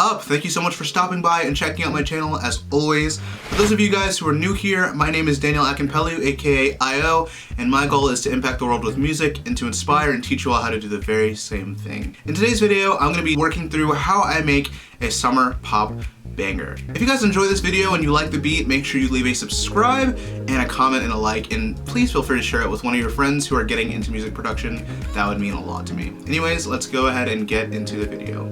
up? Thank you so much for stopping by and checking out my channel as always. For those of you guys who are new here, my name is Daniel Akinpelu, aka IO, and my goal is to impact the world with music and to inspire and teach you all how to do the very same thing. In today's video, I'm going to be working through how I make a summer pop banger. If you guys enjoy this video and you like the beat, make sure you leave a subscribe and a comment and a like, and please feel free to share it with one of your friends who are getting into music production. That would mean a lot to me. Anyways, let's go ahead and get into the video.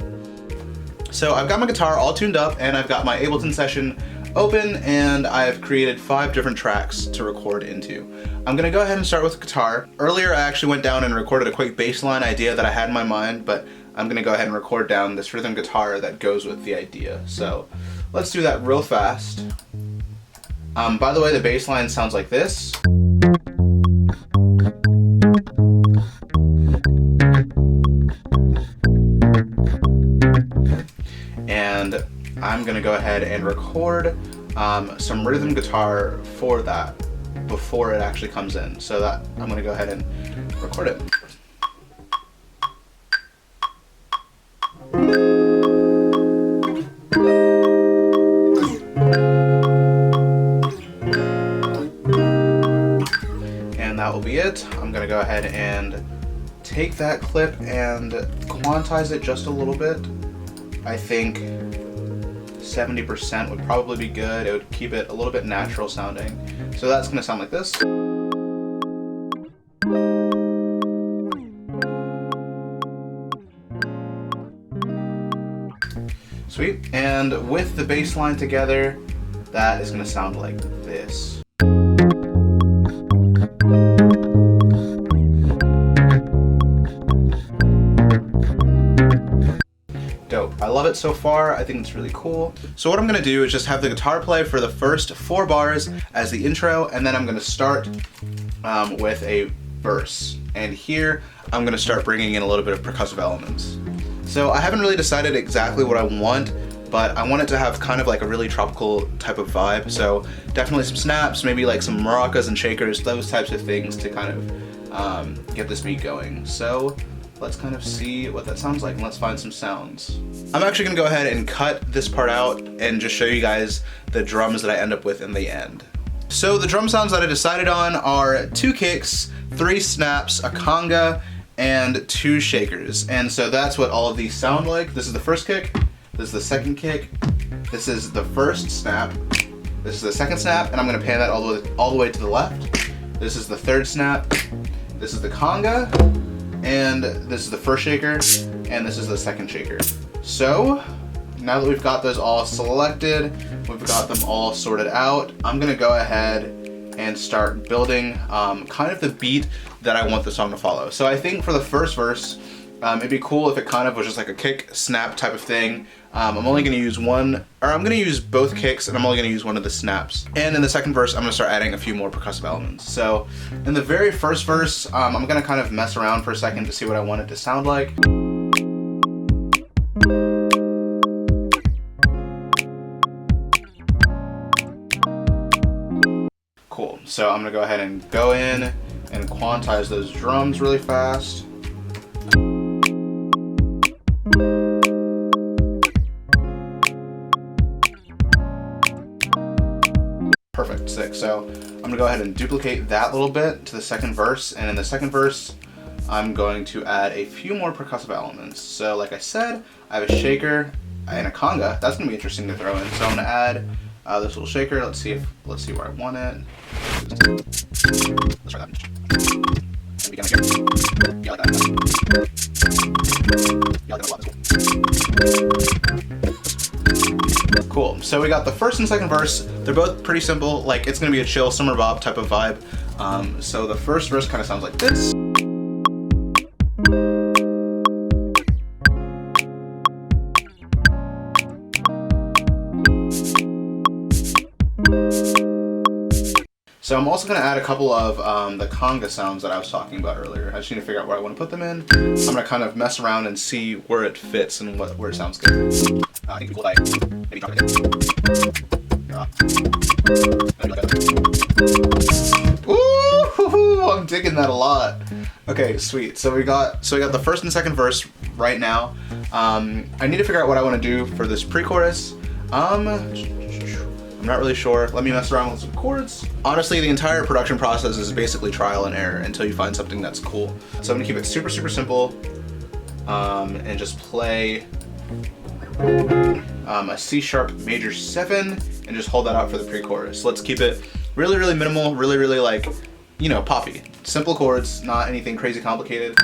So I've got my guitar all tuned up and I've got my Ableton session open and I've created 5 different tracks to record into. I'm gonna go ahead and start with guitar. Earlier I actually went down and recorded a quick bass line idea that I had in my mind, but I'm gonna go ahead and record down this rhythm guitar that goes with the idea. So let's do that real fast. By the way, the bass line sounds like this. And I'm gonna go ahead and record some rhythm guitar for that before it actually comes in. So that I'm gonna go ahead and record it. And that will be it. I'm gonna go ahead and take that clip and quantize it just a little bit. I think 70% would probably be good. It would keep it a little bit natural sounding. So that's gonna sound like this. Sweet. And with the bass line together, that is gonna sound like this. Dope. I love it so far. I think it's really cool. So what I'm gonna do is just have the guitar play for the first 4 bars as the intro, and then I'm gonna start with a verse. And here, I'm gonna start bringing in a little bit of percussive elements. So I haven't really decided exactly what I want, but I want it to have kind of like a really tropical type of vibe. So definitely some snaps, maybe like some maracas and shakers, those types of things to kind of get this beat going. So let's kind of see what that sounds like and let's find some sounds. I'm actually gonna go ahead and cut this part out and just show you guys the drums that I end up with in the end. So the drum sounds that I decided on are 2 kicks, 3 snaps, a conga, and 2 shakers. And so that's what all of these sound like. This is the first kick, this is the second kick, this is the first snap, this is the second snap, and I'm gonna pan that all the way to the left. This is the third snap, this is the conga, and this is the first shaker, and this is the second shaker. So now that we've got those all selected, we've got them all sorted out, I'm gonna go ahead and start building kind of the beat that I want the song to follow. So I think for the first verse, it'd be cool if it kind of was just like a kick snap type of thing. I'm only gonna use I'm gonna use both kicks and I'm only gonna use one of the snaps. And in the second verse, I'm gonna start adding a few more percussive elements. So in the very first verse, I'm gonna kind of mess around for a second to see what I want it to sound like. Cool, so I'm gonna go ahead and go in and quantize those drums really fast. Perfect, sick. So I'm gonna go ahead and duplicate that little bit to the second verse, and in the second verse, I'm going to add a few more percussive elements. So like I said, I have a shaker and a conga. That's gonna be interesting to throw in. So I'm gonna add this little shaker. Let's see where I want it. Let's try that. Yeah, like that. Yeah, like that. Cool. So we got the first and second verse. They're both pretty simple. Like it's gonna be a chill summer bop type of vibe. So the first verse kind of sounds like this. So I'm also going to add a couple of the conga sounds that I was talking about earlier. I just need to figure out where I want to put them in. I'm going to kind of mess around and see where it fits and where it sounds good. I think it'd be cool if I maybe drop it in. Ooh, I'm digging that a lot. Okay, sweet. So we got the first and second verse right now. I need to figure out what I want to do for this pre-chorus. I'm not really sure. Let me mess around with some chords. Honestly, the entire production process is basically trial and error until you find something that's cool. So I'm gonna keep it super, super simple, and just play a C sharp major 7 and just hold that out for the pre-chorus. Let's keep it really, really minimal, really, really like, you know, poppy. Simple chords, not anything crazy complicated.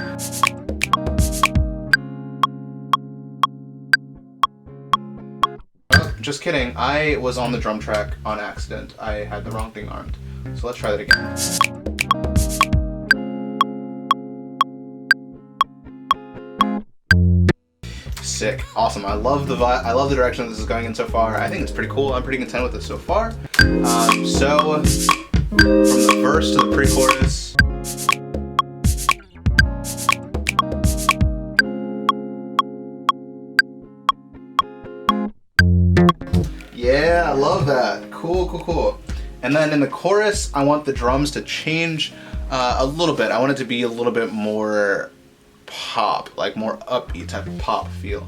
Oh, just kidding, I was on the drum track on accident. I had the wrong thing armed. So let's try that again. Sick, awesome. I love the direction this is going in so far. I think it's pretty cool. I'm pretty content with it so far. So from the verse to the pre-chorus. Yeah, I love that. Cool, cool, cool. And then in the chorus, I want the drums to change a little bit. I want it to be a little bit more pop, like more upbeat type of pop feel.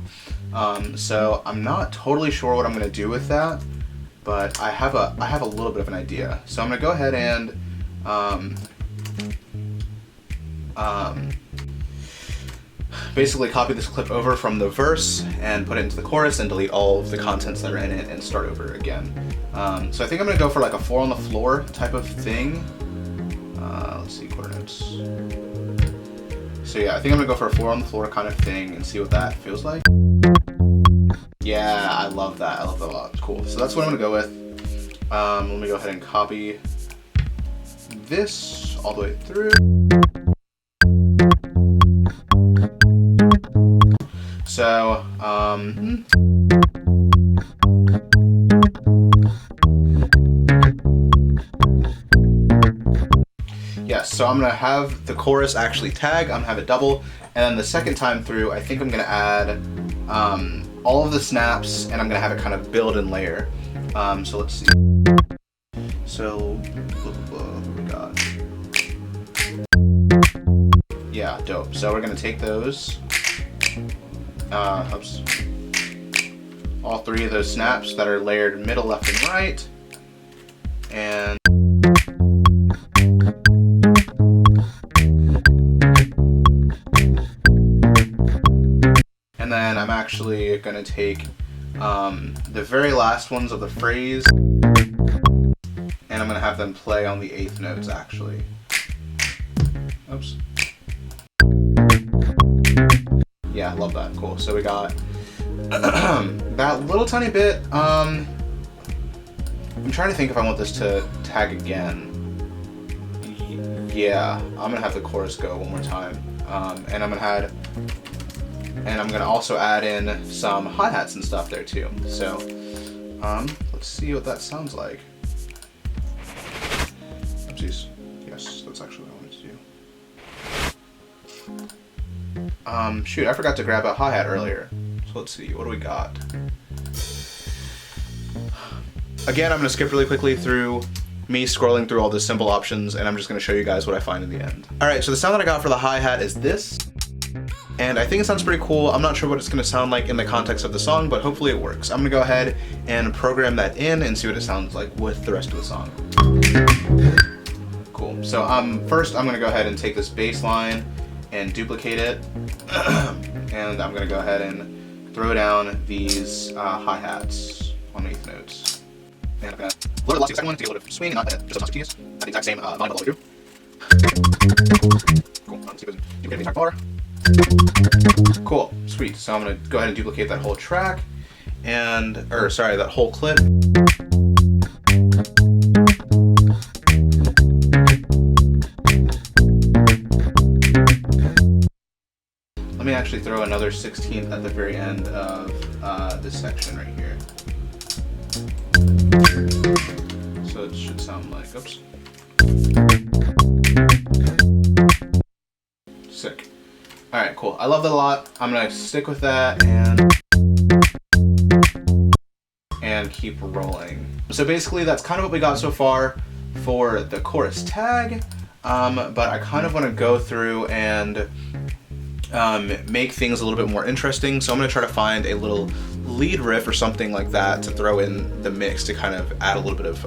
So I'm not totally sure what I'm gonna do with that, but I have a little bit of an idea. So I'm gonna go ahead and basically copy this clip over from the verse and put it into the chorus and delete all of the contents that are in it and start over again. So I think I'm gonna go for like a 4 on the floor type of thing. Let's see, quarter notes. So yeah, I think I'm gonna go for a 4 on the floor kind of thing and see what that feels like. Yeah, I love that. I love that a lot. Cool. So that's what I'm gonna go with. Let me go ahead and copy this all the way through. So, yes, so I'm gonna have the chorus actually tag, I'm gonna have it double, and then the second time through, I think I'm gonna add all of the snaps, and I'm gonna have it kind of build and layer. So let's see. So, what we got? Yeah, dope. So we're gonna take those, all 3 of those snaps that are layered middle, left, and right, and then I'm actually gonna take the very last ones of the phrase, and I'm gonna have them play on the 8th notes actually. Oops. Yeah, I love that. Cool. So we got that little tiny bit. I'm trying to think if I want this to tag again. Yeah, I'm gonna have the chorus go one more time, and I'm gonna also add in some hi-hats and stuff there too. So let's see what that sounds like. Oopsies. Yes, that's actually what I wanted to do. Shoot, I forgot to grab a hi-hat earlier. So let's see, what do we got? Again, I'm gonna skip really quickly through me scrolling through all the simple options, and I'm just gonna show you guys what I find in the end. All right, so the sound that I got for the hi-hat is this. And I think it sounds pretty cool. I'm not sure what it's gonna sound like in the context of the song, but hopefully it works. I'm gonna go ahead and program that in and see what it sounds like with the rest of the song. Cool, so first I'm gonna go ahead and take this bass line and duplicate it. And I'm gonna go ahead and throw down these hi-hats on the 8th notes. And I'm gonna load it lots of the second one to get a little bit of swing and not just a bunch of keys at the exact same volume all the way through. Cool, let's see if we can duplicate the entire bar. Cool, sweet. So I'm gonna go ahead and duplicate that whole track that whole clip. Let me actually throw another 16th at the very end of this section right here. So it should sound like, oops. Sick. All right, cool. I love that a lot. I'm gonna stick with that and keep rolling. So basically that's kind of what we got so far for the chorus tag. but I kind of want to go through and make things a little bit more interesting. So I'm going to try to find a little lead riff or something like that to throw in the mix to kind of add a little bit of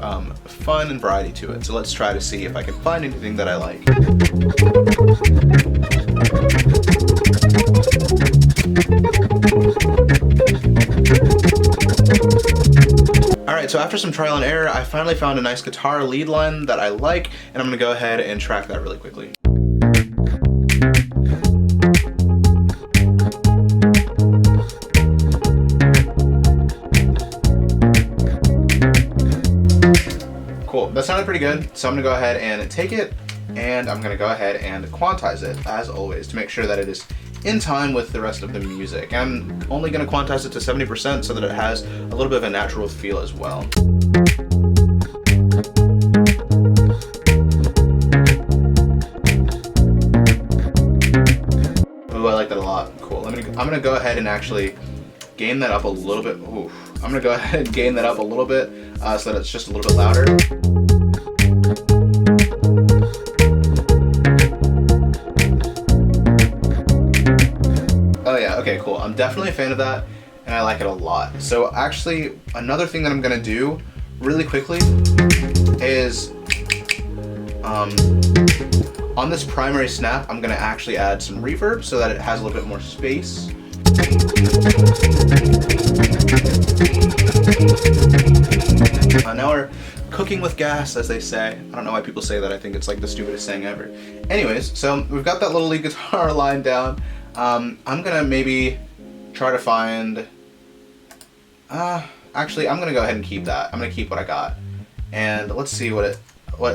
fun and variety to it. So let's try to see if I can find anything that I like. Alright, so after some trial and error, I finally found a nice guitar lead line that I like, and I'm going to go ahead and track that really quickly. Cool, that sounded pretty good, so I'm going to go ahead and take it, and I'm going to go ahead and quantize it, as always, to make sure that it is in time with the rest of the music. I'm only going to quantize it to 70% so that it has a little bit of a natural feel as well. Ooh, I like that a lot. Cool. I'm going to go ahead and actually gain that up a little bit. Ooh. I'm going to go ahead and gain that up a little bit so that it's just a little bit louder. Oh yeah, okay, cool. I'm definitely a fan of that, and I like it a lot. So actually, another thing that I'm gonna do really quickly is, on this primary snap, I'm gonna actually add some reverb so that it has a little bit more space. Now we're cooking with gas, as they say. I don't know why people say that. I think it's like the stupidest saying ever. Anyways, so we've got that little lead guitar line down. I'm gonna maybe try to find, actually I'm gonna go ahead and keep that. I'm gonna keep what I got. And let's see what it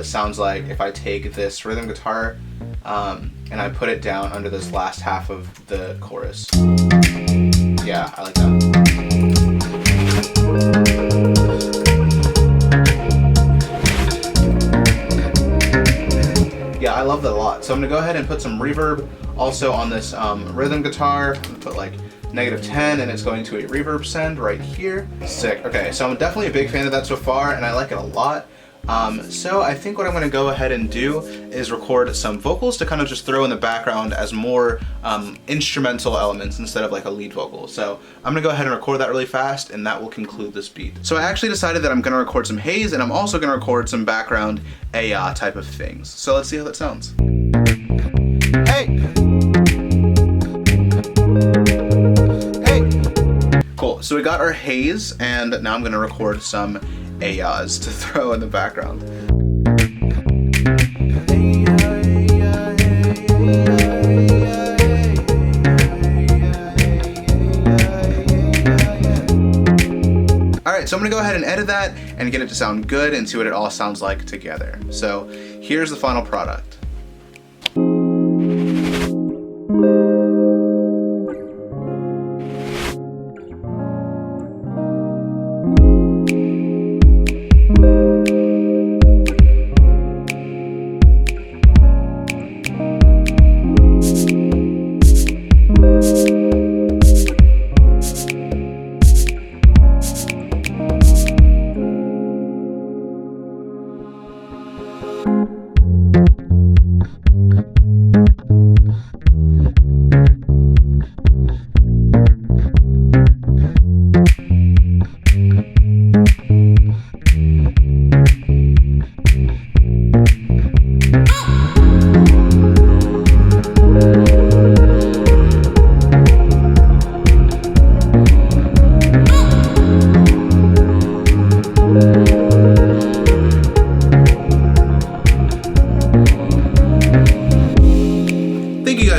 sounds like if I take this rhythm guitar and I put it down under this last half of the chorus. Yeah, I like that. Yeah, I love that a lot. So I'm gonna go ahead and put some reverb also on this rhythm guitar. I'm gonna put like -10 and it's going to a reverb send right here. Sick. Okay, so I'm definitely a big fan of that so far and I like it a lot. So I think what I'm gonna go ahead and do is record some vocals to kind of just throw in the background as more instrumental elements instead of like a lead vocal. So I'm gonna go ahead and record that really fast and that will conclude this beat. So I actually decided that I'm gonna record some haze and I'm also gonna record some background type of things. So let's see how that sounds. Hey! Hey! Cool, so we got our haze and now I'm gonna record some ayahs to throw in the background. Alright, so I'm gonna go ahead and edit that and get it to sound good and see what it all sounds like together. So here's the final product.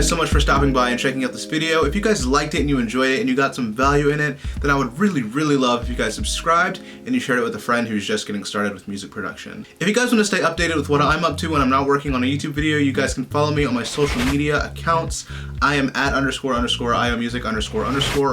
So much for stopping by and checking out this video. If you guys liked it and you enjoyed it and you got some value in it, then I would really love if you guys subscribed and you shared it with a friend who's just getting started with music production. If you guys want to stay updated with what I'm up to when I'm not working on a YouTube video, you guys can follow me on my social media accounts. I am at __IOmusic__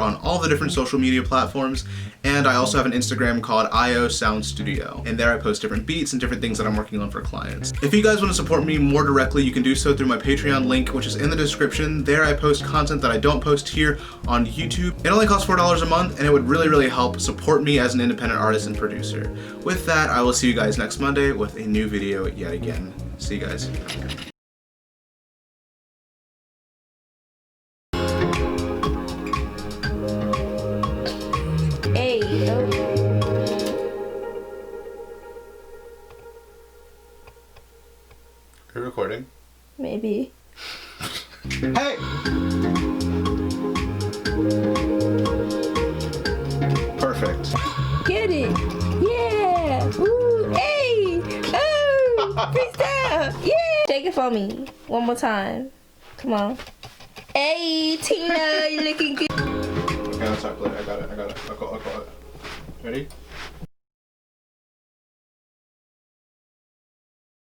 on all the different social media platforms, and I also have an Instagram called IO Sound Studio, and there I post different beats and different things that I'm working on for clients. If you guys want to support me more directly, you can do so through my Patreon link, which is in the description. There I post content that I don't post here on YouTube. It only costs $4 a month, and it would really help support me as an independent artist and producer. With that, I will see you guys next Monday with a new video yet again. See you guys. Hey, yo. Are you recording? Maybe. Hey! Perfect. Get it. Yeah. Ooh. Hey. Oh. Freestyle. Yeah. Shake it for me. One more time. Come on. Hey, Tina, you looking good. Okay, let's start playing. I got it. I'll call it. Ready?